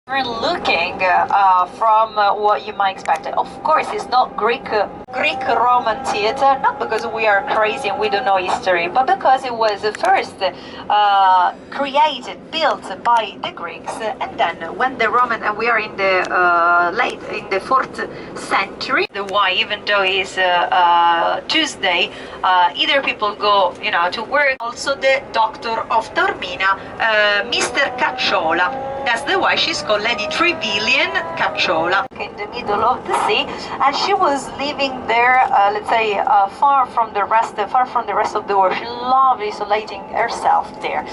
We're looking from what you might expect. Of course, it's not Greek Roman theater, not because we are crazy and we don't know history, but because it was first created, built by the Greeks, and then when the Roman, and we are in the in the 4th century. The why, even though it's Tuesday, either people go, to work. Also, the doctor of Taormina, Mr. Cacciola. That's the why she's called Lady Trevelyan Cacciola. In the middle of the sea, and she was living there, let's say, far from the rest of the world. She loved isolating herself there.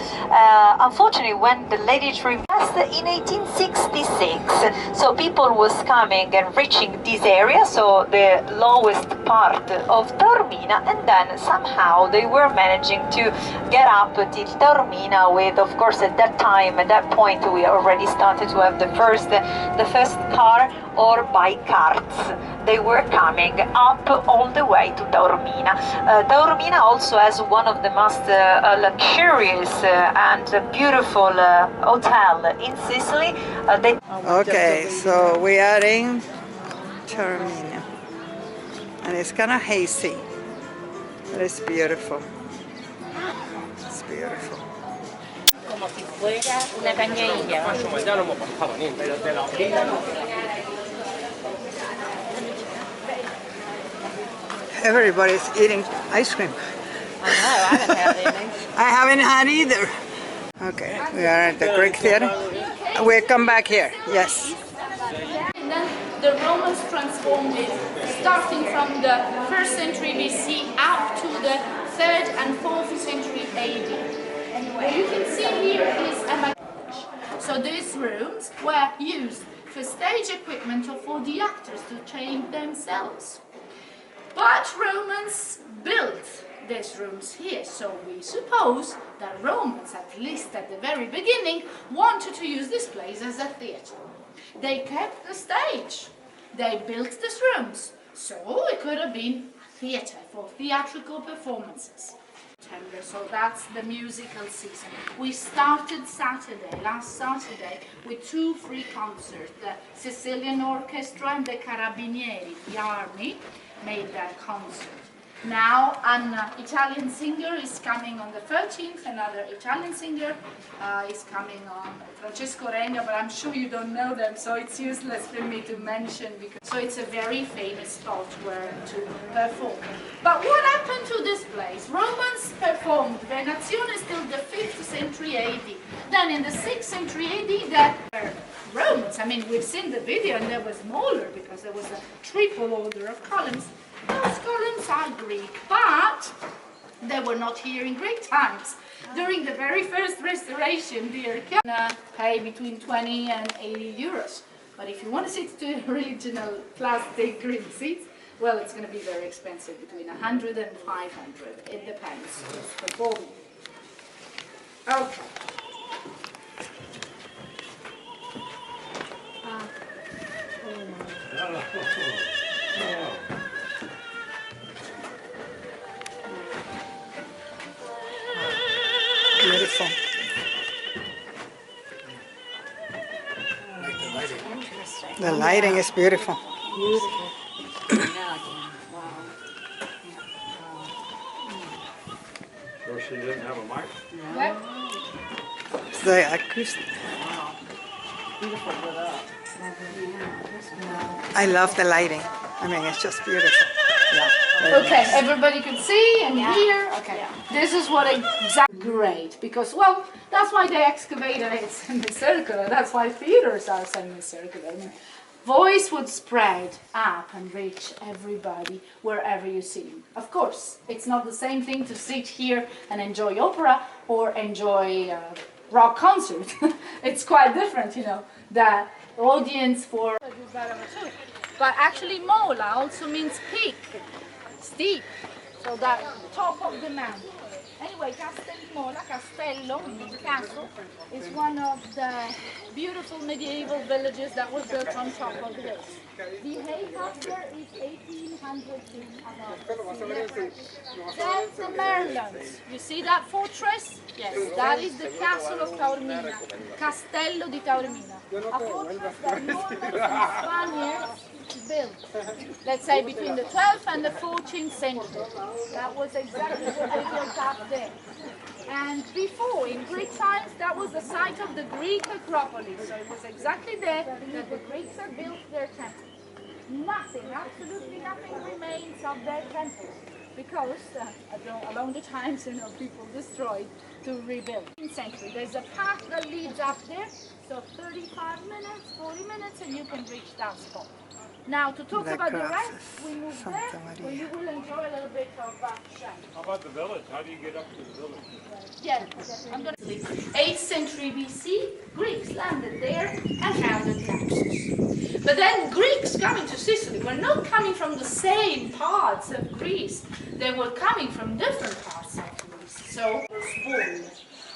Unfortunately, when the Lady Trevelyan passed in 1866, so people was coming and reaching this area, so the lowest part of Taormina, and then somehow they were managing to get up till Taormina with, of course, at that point, we already started to have the first car or by carts. They were coming up all the way to Taormina. Taormina also has one of the most luxurious and beautiful hotel in Sicily. Okay, so we are in Taormina, and it's kind of hazy, but it's beautiful. It's beautiful. Como si fuera una cañadilla. Everybody's eating ice cream. I know, I haven't had any. I haven't had either. Okay, we are at the Greek theater. We'll come back here, yes. And then the Romans transformed it, starting from the 1st century BC up to the 3rd and 4th century AD. What you can see here is a so these rooms were used for stage equipment or for the actors to train themselves. But Romans built these rooms here, so we suppose that Romans, at least at the very beginning, wanted to use this place as a theatre. They kept the stage, they built these rooms, so it could have been a theatre for theatrical performances. So that's the musical season. We started last Saturday, with 2 free concerts. The Sicilian Orchestra and the Carabinieri, the army, made that concert. Now an Italian singer is coming on the 13th, another Italian singer is coming on, Francesco Regno, but I'm sure you don't know them, so it's useless for me to mention, so it's a very famous spot where to perform. But what happened to this place? Romans performed Venazione till the 5th century AD. Then in the 6th century AD, there were Romans. I mean, we've seen the video and they were smaller because there was a triple order of columns. Those columns are Greek, but they were not here in Greek times. During the very first restoration, dear, can pay between 20 and 80 euros. But if you want to sit to original plastic Greek seats, well, it's going to be very expensive, between 100 and 500. It depends who's performing. Okay. Beautiful. The lighting is beautiful. Beautiful. Sure she didn't have a mic? What? The acoustic. Beautiful lit up. I love the lighting. I mean, it's just beautiful. Yeah. Okay, everybody could see and hear. Okay, this is what exactly great, because, well, that's why they excavated it semicircular. That's why theaters are semicircular. I mean, voice would spread up and reach everybody wherever you see them. Of course, it's not the same thing to sit here and enjoy opera or enjoy rock concert. It's quite different, you know. The audience for... But actually mola also means peak, steep, so that top of the mountain. Anyway, Castello, castle, is one of the beautiful medieval villages that was built on top of this. The height up there is 1800 feet above sea level. Then the Merlons. You see that fortress? Yes, that is the castle of Taormina, Castello di Taormina. A fortress that Normans and Spaniards built, let's say between the 12th and the 14th century. That was exactly what they built up there. And before, in Greek times, that was the site of the Greek acropolis. So it was exactly there that the Greeks had built their temple. Nothing, absolutely nothing remains of their temple, because along the times, people destroyed to rebuild. In century, there's a path that leads up there, so 35 minutes, 40 minutes, and you can reach that spot. Now, to talk about the rest, we move there, where you will enjoy a little bit of shade. How about the village? How do you get up to the village? Yeah, I'm going to 8th century BC, Greeks landed there and founded Naxos. But then Greeks coming to Sicily were not coming from the same parts of Greece. They were coming from different parts of Greece. So it was spoiled.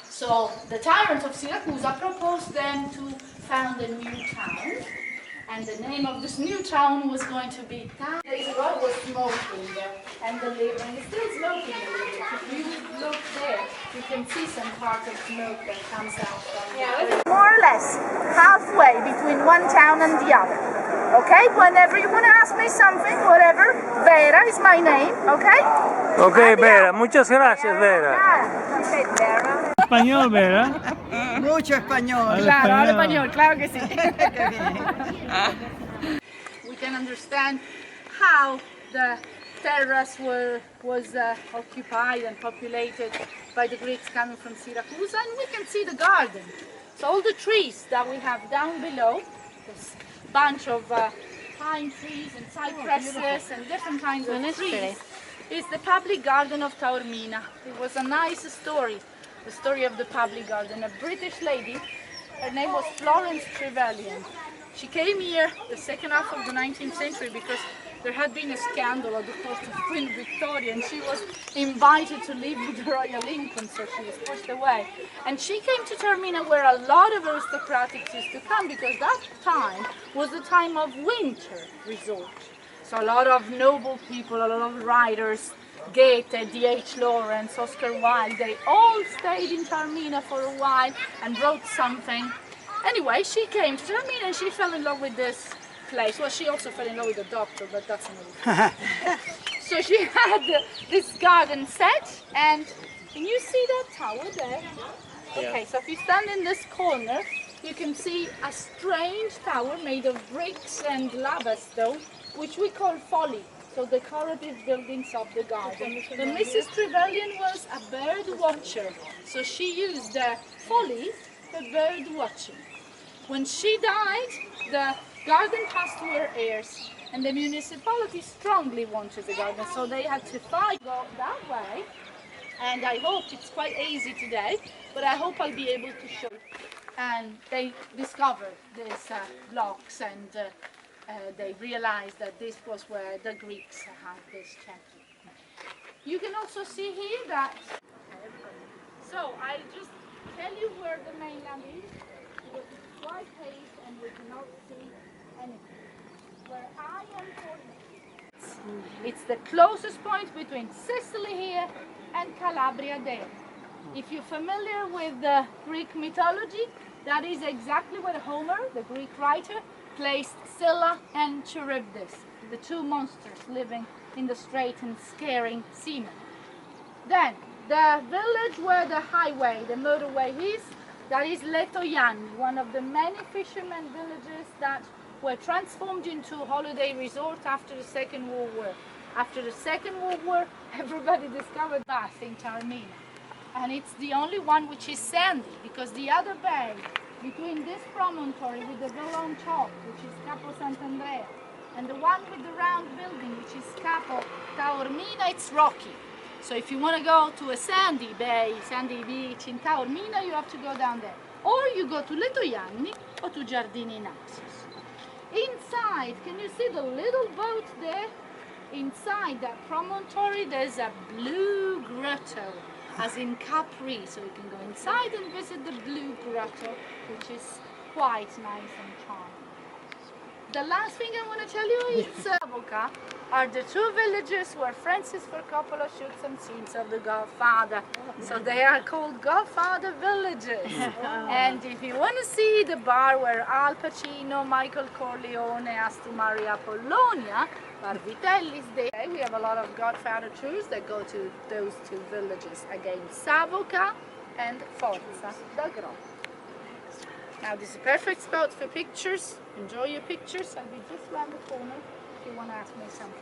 So the tyrant of Syracuse proposed them to found a new town. And the name of this new town was going to be Town. Days ago was smoking there, and the liver, and it's still smoking a little bit. If you look there, you can see some part of smoke that comes out from it. More or less halfway between one town and the other. Okay, whenever you want to ask me something, whatever, Vera is my name, okay? Ok, Vera, muchas gracias, Vera. Español, Vera. Mucho español. Claro, habla español, claro que sí. We can understand how the terrace was occupied and populated by the Greeks coming from Syracuse, and we can see the garden. So all the trees that we have down below, this bunch of pine trees and cypresses and different kinds of trees, is the public garden of Taormina. It was a nice story. The story of the public garden. A British lady, her name was Florence Trevelyan. She came here the second half of the 19th century because there had been a scandal at the court of Queen Victoria, and she was invited to live with the royal infant, so she was pushed away. And she came to Taormina, where a lot of aristocrats used to come, because that time was the time of winter resort. So a lot of noble people, a lot of writers, Goethe, D.H. Lawrence, Oscar Wilde, they all stayed in Taormina for a while and wrote something. Anyway, she came to Taormina and she fell in love with this place. Well, she also fell in love with the doctor, but that's another thing. So she had this garden set, and can you see that tower there? Yeah. Okay, so if you stand in this corner, you can see a strange tower made of bricks and lava stone, which we call folly. So decorative buildings of the garden. But Mrs. Trevelyan was a bird watcher, so she used the folly for bird watching. When she died, the garden passed to her heirs, and the municipality strongly wanted the garden, so they had to fight go that way. And I hope it's quite easy today, but I hope I'll be able to show. And they discovered these blocks, and they realized that this was where the Greeks had this temple. You can also see here that, so I'll just tell you where the mainland is, because it's quite paved and we cannot see anything. Where I am pointing, it's the closest point between Sicily here and Calabria there. If you're familiar with the Greek mythology, that is exactly where Homer, the Greek writer, placed Scylla and Charybdis, the two monsters living in the strait and scaring seamen. Then, the village where the highway, the motorway is, that is Letoiani, one of the many fishermen villages that were transformed into a holiday resort after the Second World War. After the Second World War, everybody discovered bath in Taormina. And it's the only one which is sandy, because the other bay, between this promontory with the villa on top, which is Capo Sant'Andrea, and the one with the round building, which is Capo Taormina, it's rocky. So if you want to go to a sandy bay, sandy beach in Taormina, you have to go down there. Or you go to Letoiani or to Giardini Naxos. Inside, can you see the little boat there? Inside that promontory, there's a blue grotto. as in Capri. So you can go inside and visit the Blue Grotto, which is quite nice and charming. The last thing I want to tell you is Savoca are the two villages where Francis Ford Coppola shot some scenes of The Godfather. So they are called Godfather villages. And if you want to see the bar where Al Pacino, Michael Corleone has to marry Apollonia, Marvitelli's there. We have a lot of Godfather tours that go to those two villages. Again, Savoca and Forza del Grotto. Now this is a perfect spot for pictures. Enjoy your pictures. I'll be just around the corner if you want to ask me something.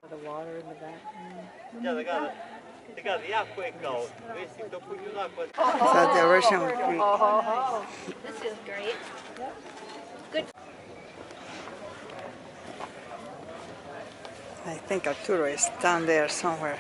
The water in the back. Yeah, they got the acqua go. Vedi, dopo di l'acqua. So the original Greek. Oh, this is great. Good. I think Arturo is down there somewhere.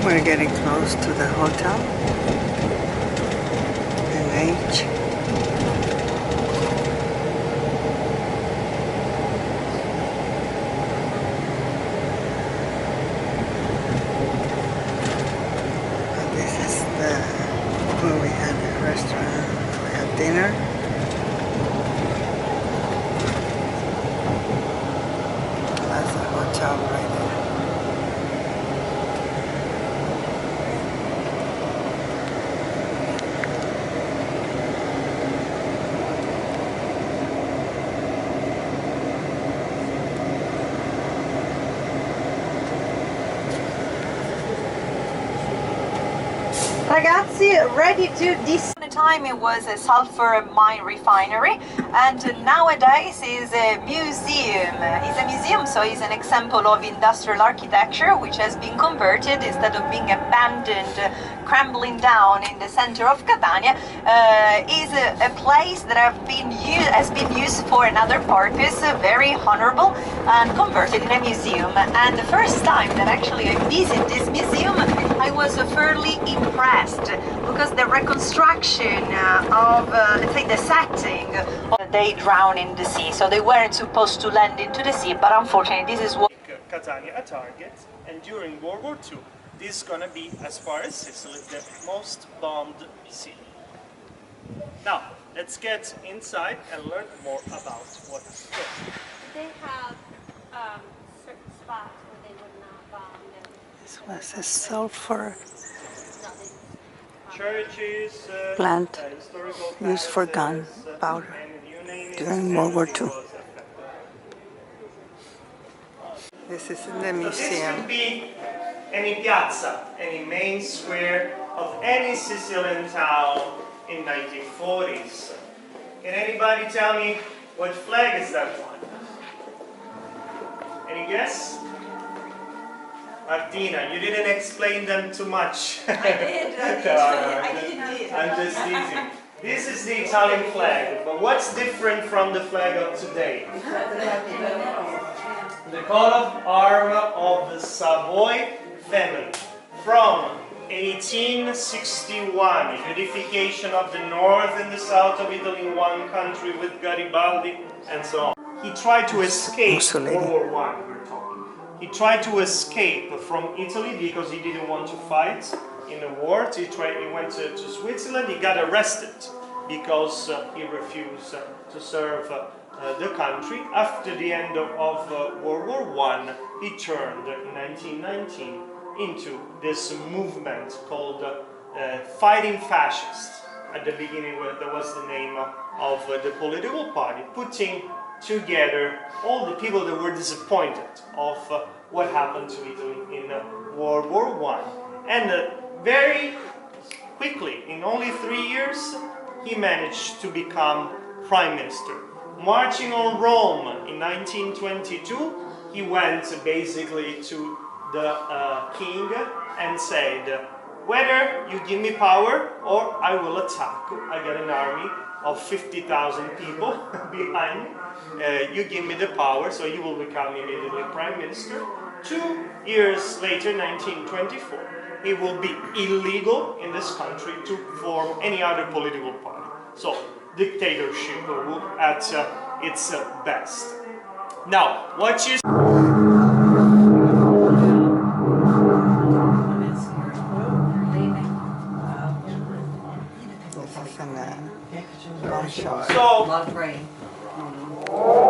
We're getting close to the hotel. NH. This is where we had a restaurant. We had dinner. That's the hotel right there. Ragazzi, ready to this time it was a sulfur mine refinery, and nowadays is a museum. It's a museum, so it's an example of industrial architecture which has been converted instead of being abandoned, crumbling down in the center of Catania. Is a place that has been used for another purpose, very honorable, and converted in a museum. And the first time that actually I visited this museum, I was fairly impressed because the reconstruction of, let's say, the setting, they drown in the sea, so they weren't supposed to land into the sea, but unfortunately this is what Catania a target, and during World War II, this is gonna be, as far as Sicily, the most bombed city. Now, let's get inside and learn more about what is good. They have certain spots where they would not bomb them. This was a sulfur Churches, plant historical used for palaces, gunpowder and you name it, during World War II. was affected. This is in the So this museum. could be any piazza, any main square of any Sicilian town in 1940s. Can anybody tell me what flag is that one? Any guess? Martina, you didn't explain them too much. I did. I'm just teasing. This is the Italian flag, but what's different from the flag of today? The coat of arms of the Savoy family from 1861, unification of the north and the south of Italy in one country with Garibaldi and so on. He tried to escape World War I, we're talking. He tried to escape from Italy because he didn't want to fight in the war. He went to Switzerland. He got arrested because he refused to serve the country. After the end of World War I, he turned in 1919 into this movement called Fighting Fascists. At the beginning, that was the name of the political party, putting together all the people that were disappointed of what happened to Italy in World War I. And very quickly, in only 3 years, he managed to become prime minister. Marching on Rome in 1922, he went basically to the king and said, whether you give me power or I will attack. I got an army of 50,000 people behind me. You give me the power, so you will become immediately prime minister. 2 years later, 1924, it will be illegal in this country to form any other political party. So, dictatorship at its best. Now, what you... So,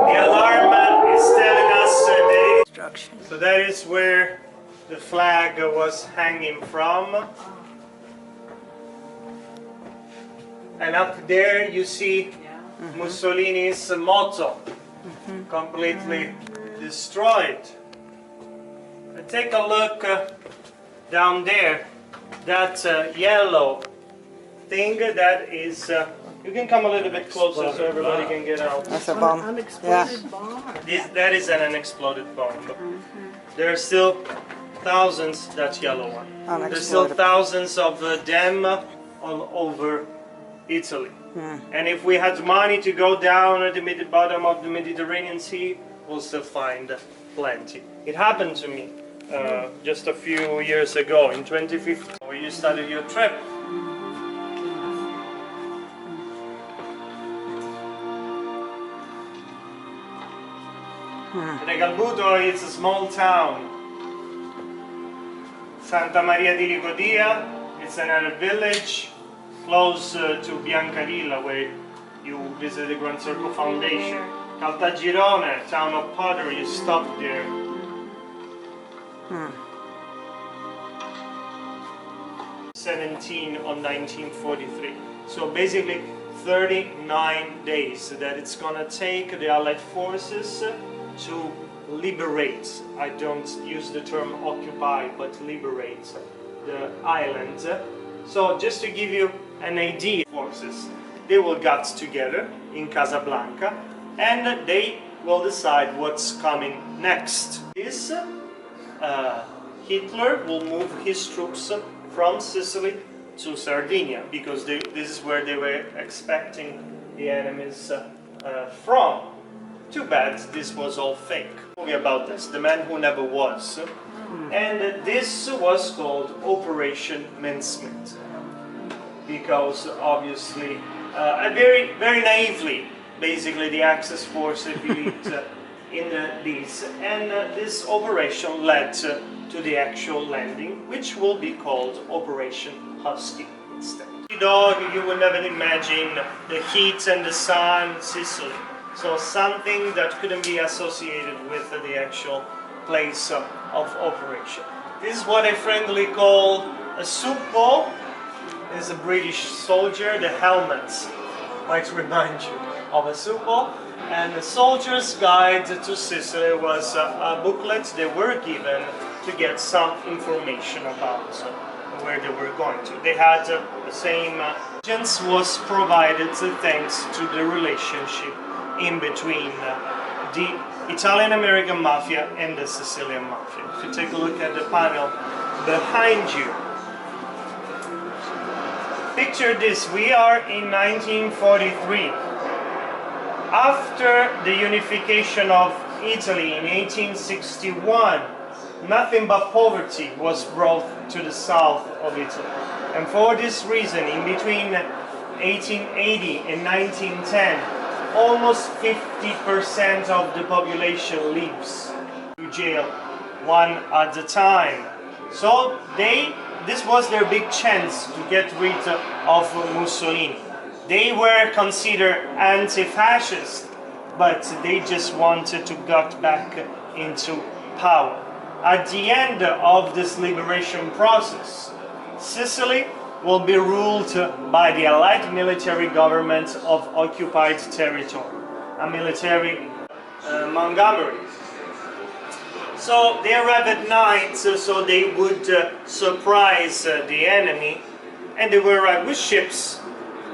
the alarm is telling us so that is where the flag was hanging from. And up there you see Mussolini's motto, completely destroyed. But take a look down there, that yellow thing that is... you can come a little bit closer so everybody can get out. That's a bomb. Unexploded bomb. That is an unexploded bomb. There are still thousands, that yellow one. There's still thousands of them all over Italy. And if we had money to go down at the bottom of the Mediterranean Sea, we'll still find plenty. It happened to me just a few years ago, in 2015, where you started your trip. Regalbuto is a small town. Santa Maria di Licodia, it's another village close to Biancavilla, where you visit the Grand Circle Foundation. Caltagirone, town of pottery, you stop there. 17 on 1943. So basically 39 days that it's gonna take the Allied forces to liberate, I don't use the term occupy, but liberate the island. So just to give you an idea, forces, they will get together in Casablanca and they will decide what's coming next. This Hitler will move his troops from Sicily to Sardinia, because this is where they were expecting the enemies from. Too bad this was all fake. Movie about this, The Man Who Never Was. And this was called Operation Mincemeat, because obviously, very naively, basically the Axis force believed in this, and this operation led to the actual landing, which will be called Operation Husky instead. Dog, you would never imagine the heat and the sun, Sicily. So something that couldn't be associated with the actual place of operation. This is what I friendly call a soup bowl. This is a British soldier. The helmets might remind you of a soup bowl. And the Soldier's Guide to Sicily was a booklet they were given to get some information about where they were going to. They had the same agents was provided thanks to the relationship in between the Italian-American Mafia and the Sicilian Mafia. If you take a look at the panel behind you, picture this, we are in 1943. After the unification of Italy in 1861, nothing but poverty was brought to the south of Italy. And for this reason, in between 1880 and 1910, almost 50% of the population leaves to jail, one at a time. So this was their big chance to get rid of Mussolini. They were considered anti-fascist, but they just wanted to get back into power. At the end of this liberation process, Sicily will be ruled by the Allied military government of occupied territory, a military Montgomery. So they arrived at night, so they would surprise the enemy and they will arrive with ships,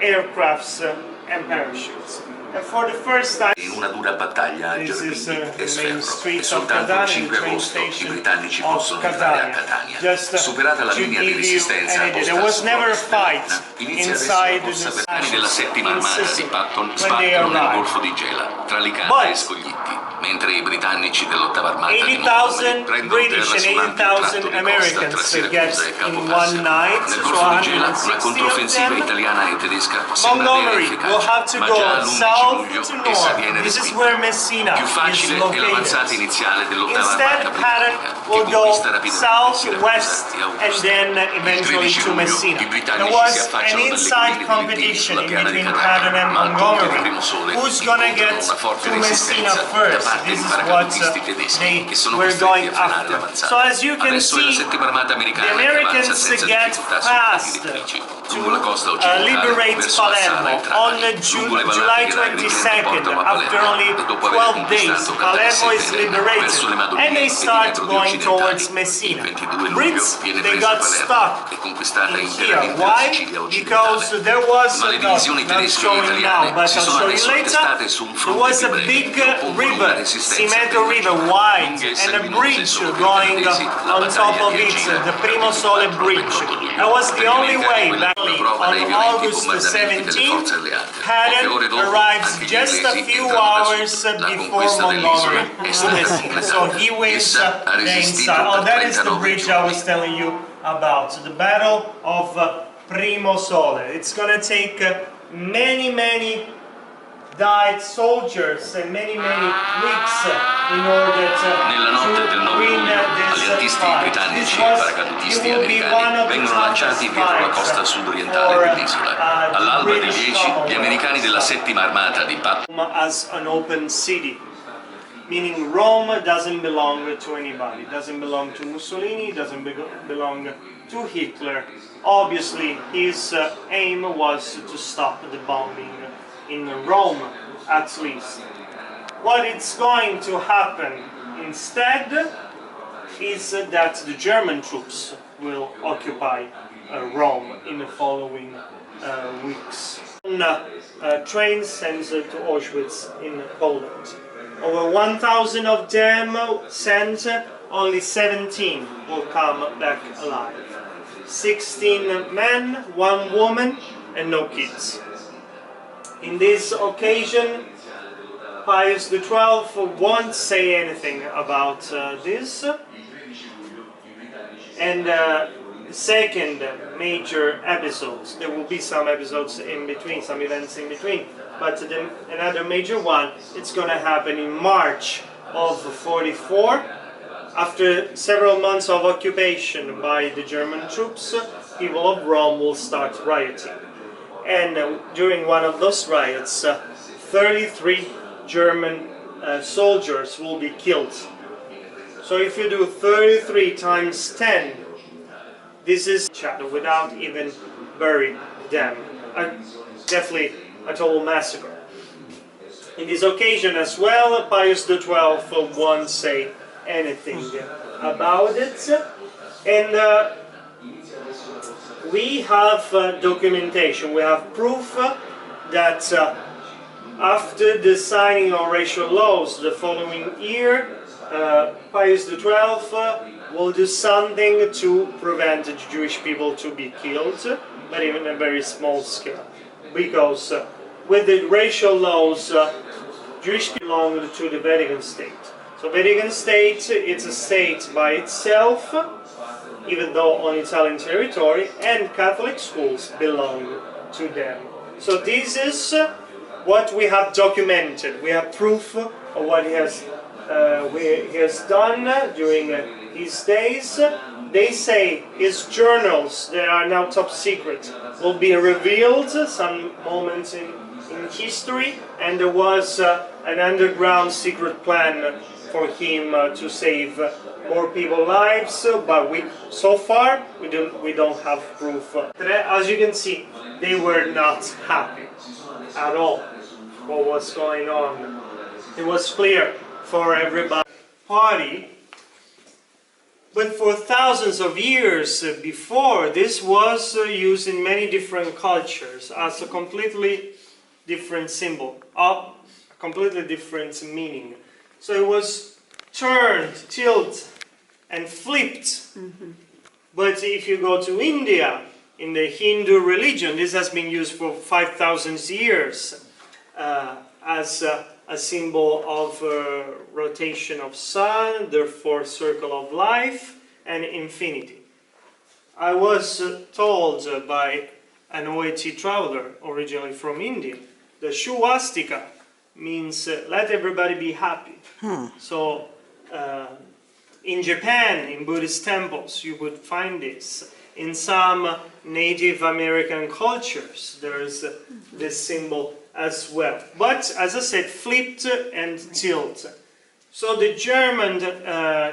aircrafts, and parachutes. And for the first time, in una dura battaglia a this is Germini the e main Sferro, e streets of soltanto il Catania, 5 the train agosto i station britannici of possono entrare a Catania. Catania. Just Superata la to linea di give you resistenza an idea, posta there was sul never a fronte della fight Marina, inizia adesso inside la corsa the per anni della settima in armata di Sicily Patton when they sbarcano nel arrived. Golfo di Gela, tra Licata But e Scoglitti, mentre i britannici dell'ottava armata di 80,000 Montgomery prendono British terra and sull'ampio tratto 80,000 di costa Americans tra Siracusa get e in Capopassero. one night, Nel so Golfo di Gela una 160 of controffensiva them. italiana e tedesca sembra avere Montgomery will efficacia, have to ma go già l'11 south luglio to essa north. viene This is respinta. where Messina Più is facile è l'avanzata located. iniziale dell'ottava Instead, armata Patton britannica, che will go conquista rapidamente south, Siracusa west, e and Augusta. then Il eventually 13 to luglio Messina. i There britannici si was an affacciano dalle inside colline di Lentini competition sulla in piana di between Catania, Patton and ma al punto del Montgomery. primo sole Who's gonna incontrano get una forte to Messina resistenza da first? parte This di is what paracadutisti tedeschi they che sono were costretti going a frenare after. l'avanzata. So as you can Adesso è la see, settima armata the americana che avanza Americans senza get difficoltà su fast punti edifici to lungo la costa occidentale liberate verso Marsala e Palermo Trapani, on lungo le July vallate che da Agrigento 22nd. portano a After Palermo only e dopo aver 12 days, conquistato Palermo is Catania e Verona liberated, verso le and Madonie they e start Dnepro going towards occidentali. Messina. Il 22 luglio Brits, viene they presa got Palermo stuck e conquistata in interamente here. la Why? Sicilia Because occidentale. there was Ma le divisioni not tedesche e showing now, italiane but si I'll sono show you adesso later. attestate su un There fronte was più a breve big che oppongono una river, resistenza Cimento per River, maggiore, wide, lunghe e and a sanguinose, bridge solo che going olandesi la on top battaglia of di it, Agila the Primo dal Sole 24 al Bridge. 28 luglio. That was Per the gli only americani way quella back fu la prova on dei violenti August bombardamenti delle 17. forze alleate. Poche Patton ore dopo arrives anche gli just a inglesi few entrano da hours sud. La before conquista dell'isola Montgomery è to stata Messina, so completata. he wins Essa ha the resistito inside. Oh, per that is the 39 bridge I was giorni. telling you about, the Battle of Primo Sole. It's gonna take many died soldiers and many weeks in order Nella notte del 9 win luglio, this aliantisti fight. britannici This e was, paracadutisti it will be one americani of the vengono lanciati toughest dietro la fights costa sud-orientale for, dell'isola. the All'alba dei British 10, gli Commonwealth. americani della settima armata di Patton As an open city, meaning Rome doesn't belong to anybody, doesn't belong to Mussolini, doesn't belong to Hitler. Obviously, his aim was to stop the bombing in Rome, at least. What is going to happen instead is that the German troops will occupy Rome in the following weeks. Train sent to Auschwitz in Poland. Over 1,000 of them sent, only 17 will come back alive. 16 men, 1 woman, and no kids. In this occasion, Pius XII won't say anything about this. And second major episodes, there will be some episodes in between, some events in between, but another major one, it's gonna happen in March of 44. After several months of occupation by the German troops, people of Rome will start rioting. And during one of those riots, 33 German soldiers will be killed. So if you do 33 times 10, this is without even burying them. Definitely a total massacre. In this occasion as well, Pius XII won't say anything about it. And we have documentation, we have proof that after the signing of racial laws the following year, Pius XII will do something to prevent the Jewish people to be killed, but even a very small scale. Because with the racial laws, Jewish people belong to the Vatican State. So Vatican State, it's a state by itself, even though on Italian territory, and Catholic schools belong to them. So this is what we have documented. We have proof of what he has done during his days. They say his journals, that are now top secret, will be revealed some moments in history, and there was an underground secret plan for him to save more people's lives, but so far we don't have proof. As you can see, they were not happy at all what was going on. It was clear for everybody. Party, But for thousands of years before, this was used in many different cultures as a completely different symbol, a completely different meaning. So it was turned, tilted, and flipped. But if you go to India, in the Hindu religion, this has been used for 5,000 years as a symbol of rotation of sun, therefore circle of life and infinity. I was told by an OET traveler originally from India, the Shuvastika means let everybody be happy. So in Japan, in Buddhist temples, you would find this. In some Native American cultures, there is this symbol as well. But, as I said, flipped and tilted. So the German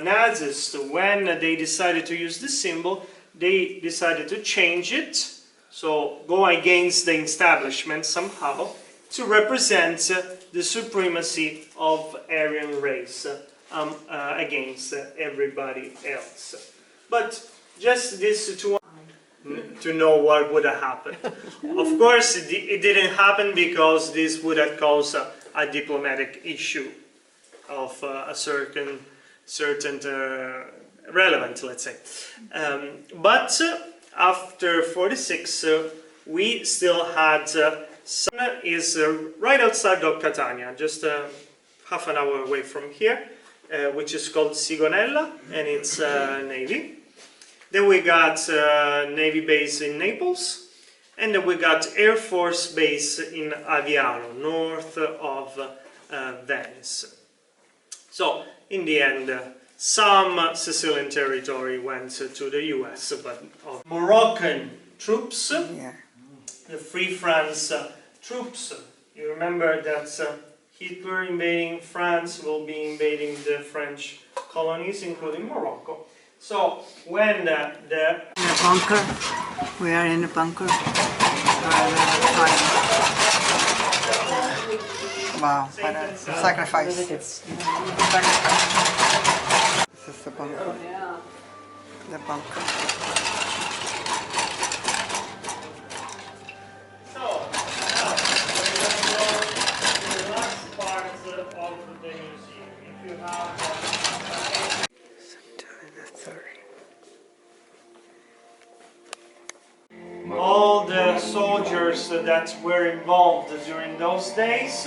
Nazis, when they decided to use this symbol, they decided to change it, so go against the establishment somehow, to represent the supremacy of Aryan race against everybody else. But just this to know what would have happened. Of course, it didn't happen because this would have caused a diplomatic issue of a certain relevance, let's say. But after 46, we still had sun is right outside of Catania, just half an hour away from here, which is called Sigonella, and it's Navy. Then we got Navy base in Naples, and then we got Air Force base in Aviano, north of Venice. So, in the end, some Sicilian territory went to the US, but of Moroccan troops, the Free France troops. You remember that Hitler invading France will be invading the French colonies, including Morocco. So when the bunker, we are in a bunker. Wow, what a sacrifice. This is the bunker. The bunker. So now the last part of the museum. If you have all the soldiers that were involved during those days.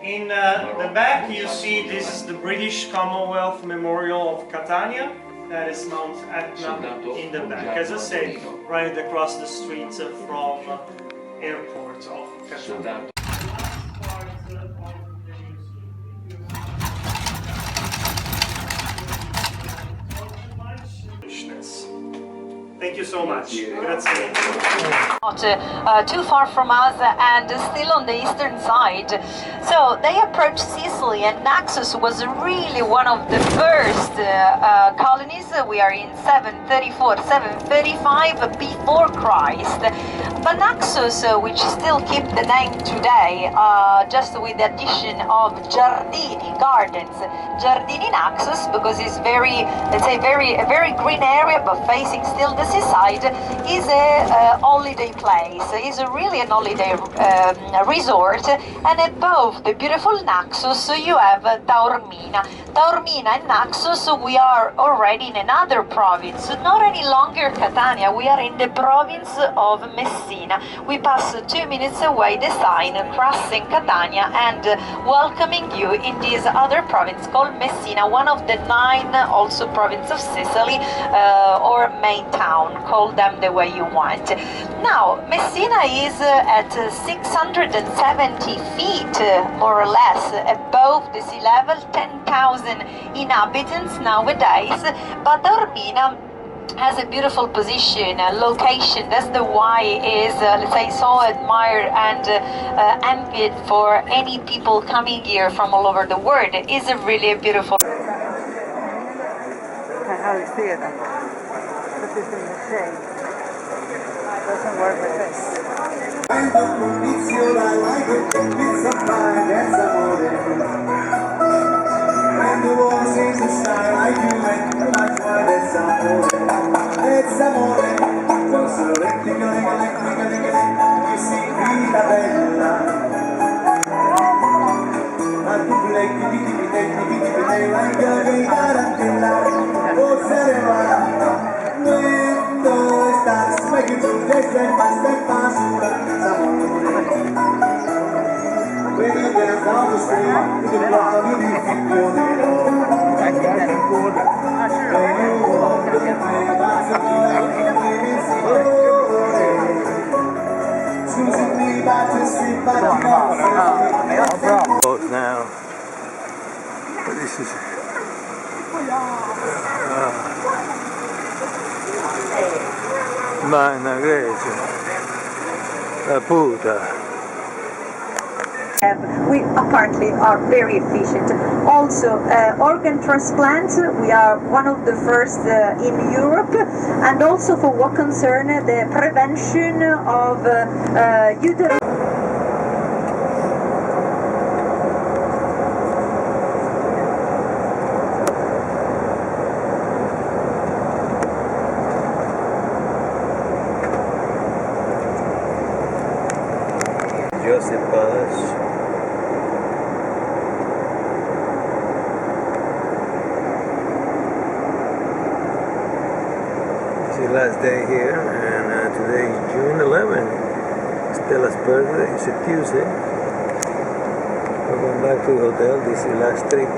In the back you see this is the British Commonwealth Memorial of Catania. That is Mount Etna in the back. As I said, right across the street from airport of Catania. Thank you so much. Grazie. Not too far from us and still on the eastern side. So they approached Sicily, and Naxos was really one of the first colonies. We are in 734, 735 before Christ. But Naxos, which still keep the name today, just with the addition of Giardini, gardens, Giardini Naxos, because it's very, let's say, a very green area, but facing still the seaside, is a holiday place. Is really an holiday resort, and above the beautiful Naxos you have Taormina. Taormina and Naxos, we are already in another province, not any longer Catania, we are in the province of Messina. We pass 2 minutes away the sign crossing Catania and welcoming you in this other province called Messina, one of the 9 also provinces of Sicily, or main town, call them the way you want. Now, Messina is at 670 feet, more or less, above the sea level, 10,000 inhabitants nowadays, but Taormina has a beautiful position, location. That's the why is, let's say, so admired and envied for any people coming here from all over the world. It is really a beautiful. How you see it? This is in the shade. It doesn't work with this. And the war seems to style, I do like Boat now. But this is Managheggio, la puta. We apparently are very efficient. Also, organ transplant, we are one of the first in Europe, and also for what concern the prevention of uterine. Joseph Palace. This is the last day here, and today is June 11. Stella's birthday. It's a Tuesday. We're going back to the hotel. This is the last trip.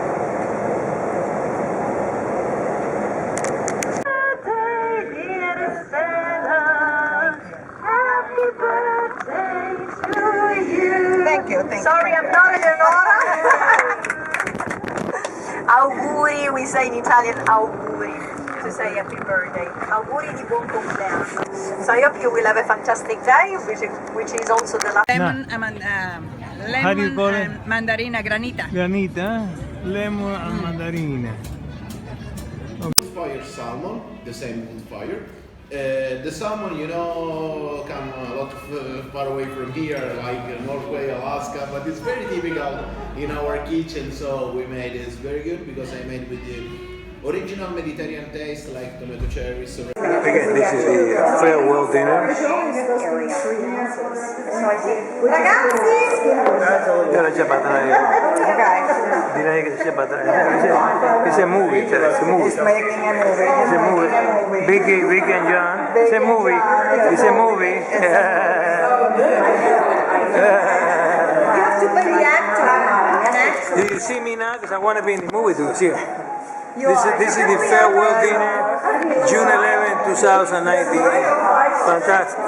Thank you. Sorry, I'm not Eleonora. Auguri, we say in Italian auguri, to say happy birthday. Auguri di buon compleanno. So I hope you will have a fantastic day, which is also the last. Lemon, How do you call it? and mandarina granita. Granita, lemon and mandarina. Fire salmon, the same wood fire. The salmon, you know, come a lot far away from here, like Norway, Alaska, but it's very typical in our kitchen, so we made it. It's very good because I made with the original Mediterranean taste, like tomato cherries. Again, this is the farewell dinner. Io la ciabatta direi che c'è it's a movie, it's a movie. He's making a movie. It's a movie. Vicky and John. It's a movie. It's a movie. You have to be the actor. Do you see me now? Because I want to be in the movie too. See? This is the farewell dinner, June 11, 2019. Fantastic.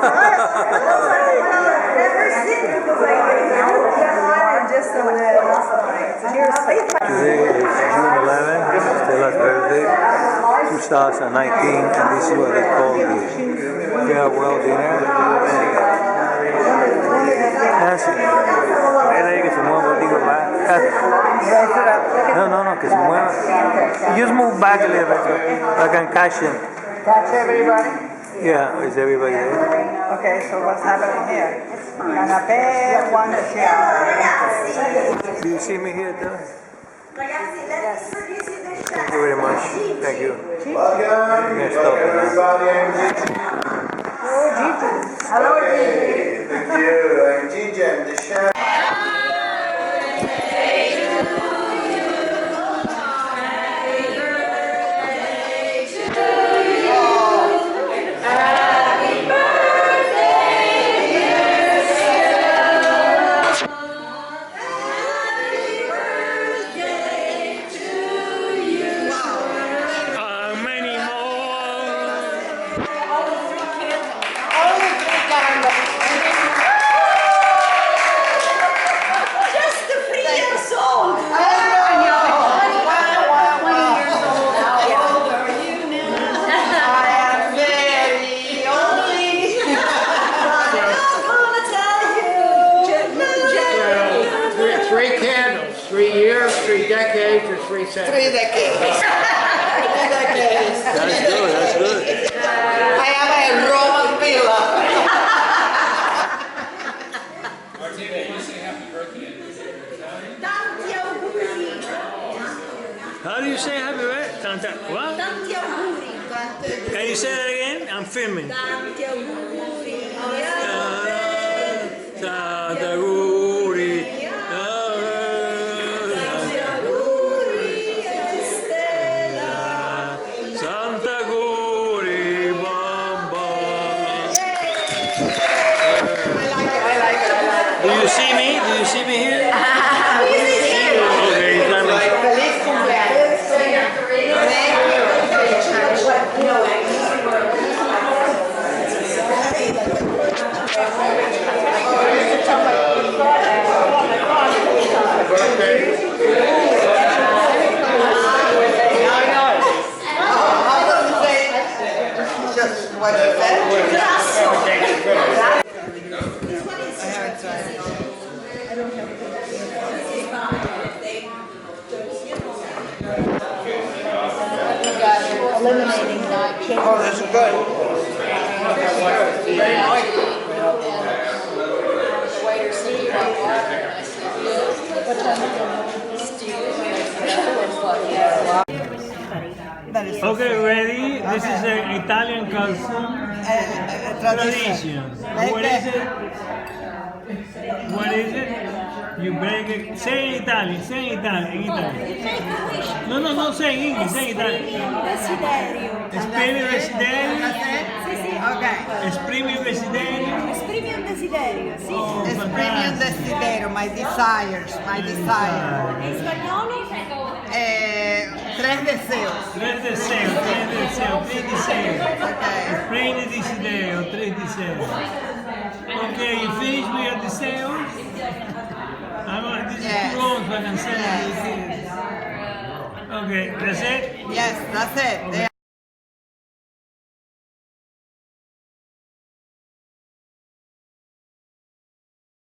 Today is June 11, Stella's birthday, 2019, and this is what they call the farewell dinner. Nancy, lei che si muove, dico No, que se mueva. Just move back a little bit, like a cushion. Catch everybody? Yeah, is everybody there? Okay, so what's happening here? Canapé, one chair. Do you see me here too? Yes. Thank you very much. Thank you. Welcome, Yes, stop it. everybody. I'm Gigi. Oh, Gigi. Hello, Gigi. Thank you. I'm Gigi. I'm the chef. Three decades. 3 decades. That's good. I am a Roman villa. Martina, you say happy birthday. How do you say happy birthday? Tanta, what? Tanti auguri. Can you say that again? I'm filming. Tanti auguri. Tanta auguri. Do you see me? Do you see me here? Okay, Feliz cumpleaños. Just what you said? I haven't tried it. Eliminating night. Oh, this is good. That is Okay, ready? This is an Italian custom. Tradition. What is it? What is it? You break it. Say in Italian. Say in Italian. In Italian. No. Say in English. Say in Italian. Esprimi il desiderio. Sì, sì. Ok. Esprimi il desiderio. Esprimi un desiderio, sì. Oh, Esprimi un desiderio, my desires, my desire. In spagnolo? Tres deseos. Tre deseos. Okay. Esprimi desiderio. Tre deseos. Okay, you finish with your deseos? This is too long so I can send it to the kids. Okay, that's it? Yes, that's it.